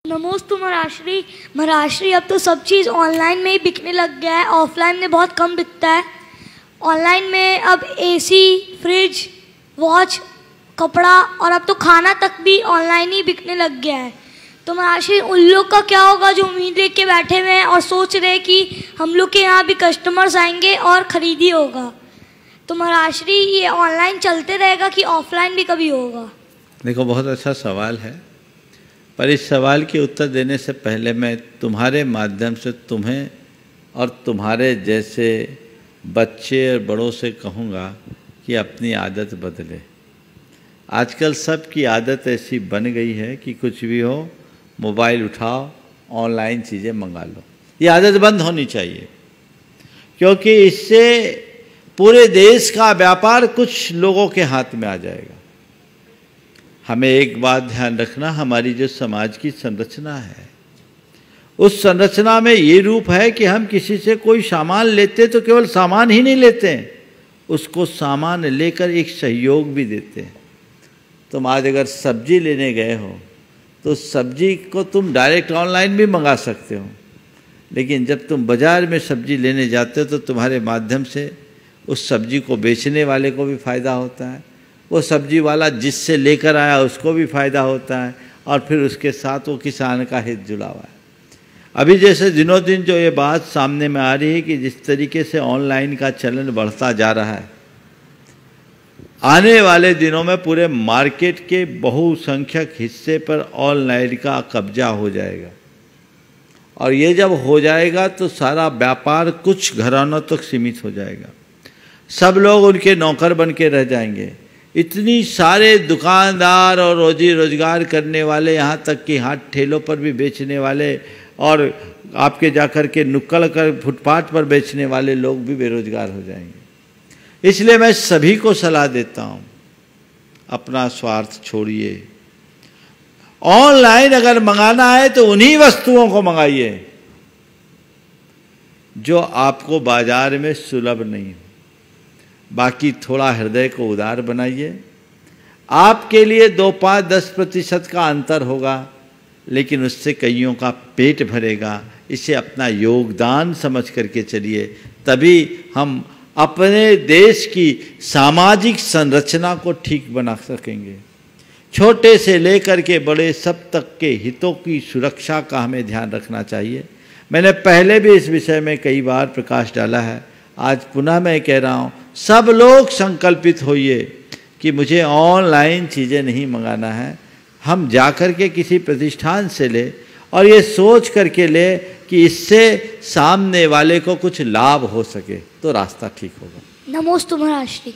नमोस्तु महाराष्ट्री। महाराष्ट्री अब तो सब चीज़ ऑनलाइन में ही बिकने लग गया है, ऑफलाइन में बहुत कम बिकता है। ऑनलाइन में अब एसी, फ्रिज, वॉच, कपड़ा और अब तो खाना तक भी ऑनलाइन ही बिकने लग गया है। तो महाराष्ट्री उन लोग का क्या होगा जो उम्मीद लेके बैठे हुए हैं और सोच रहे हैं कि हम लोग के यहाँ भी कस्टमर्स आएंगे और ख़रीदी होगा। तो महाराष्ट्री ये ऑनलाइन चलते रहेगा कि ऑफलाइन भी कभी होगा? देखो, बहुत अच्छा सवाल है, पर इस सवाल के उत्तर देने से पहले मैं तुम्हारे माध्यम से तुम्हें और तुम्हारे जैसे बच्चे और बड़ों से कहूँगा कि अपनी आदत बदले। आजकल सबकी आदत ऐसी बन गई है कि कुछ भी हो, मोबाइल उठाओ, ऑनलाइन चीज़ें मंगा लो। ये आदत बंद होनी चाहिए, क्योंकि इससे पूरे देश का व्यापार कुछ लोगों के हाथ में आ जाएगा। हमें एक बात ध्यान रखना, हमारी जो समाज की संरचना है, उस संरचना में ये रूप है कि हम किसी से कोई सामान लेते तो केवल सामान ही नहीं लेते हैं, उसको सामान लेकर एक सहयोग भी देते हैं। तुम आज अगर सब्जी लेने गए हो तो सब्जी को तुम डायरेक्ट ऑनलाइन भी मंगा सकते हो, लेकिन जब तुम बाज़ार में सब्जी लेने जाते हो तो तुम्हारे माध्यम से उस सब्जी को बेचने वाले को भी फ़ायदा होता है, वो सब्जी वाला जिससे लेकर आया उसको भी फ़ायदा होता है, और फिर उसके साथ वो किसान का हित जुड़ा हुआ है। अभी जैसे दिनों दिन जो ये बात सामने में आ रही है कि जिस तरीके से ऑनलाइन का चलन बढ़ता जा रहा है, आने वाले दिनों में पूरे मार्केट के बहुसंख्यक हिस्से पर ऑनलाइन का कब्जा हो जाएगा, और ये जब हो जाएगा तो सारा व्यापार कुछ घरानों तक सीमित हो जाएगा। सब लोग उनके नौकर बन के रह जाएंगे। इतनी सारे दुकानदार और रोजी रोजगार करने वाले, यहाँ तक कि हाथ ठेलों पर भी बेचने वाले और आपके जाकर के नुक्कड़ कर फुटपाथ पर बेचने वाले लोग भी बेरोजगार हो जाएंगे। इसलिए मैं सभी को सलाह देता हूँ, अपना स्वार्थ छोड़िए। ऑनलाइन अगर मंगाना है तो उन्हीं वस्तुओं को मंगाइए जो आपको बाजार में सुलभ नहीं हो। बाकी थोड़ा हृदय को उदार बनाइए। आपके लिए 2, 5, 10% का अंतर होगा, लेकिन उससे कईयों का पेट भरेगा। इसे अपना योगदान समझ करके चलिए, तभी हम अपने देश की सामाजिक संरचना को ठीक बना सकेंगे। छोटे से लेकर के बड़े सब तक के हितों की सुरक्षा का हमें ध्यान रखना चाहिए। मैंने पहले भी इस विषय में कई बार प्रकाश डाला है, आज पुनः मैं कह रहा हूँ, सब लोग संकल्पित होइए कि मुझे ऑनलाइन चीज़ें नहीं मंगाना है। हम जाकर के किसी प्रतिष्ठान से ले और ये सोच करके ले कि इससे सामने वाले को कुछ लाभ हो सके, तो रास्ता ठीक होगा। नमोस्तु महाराष्ट्री।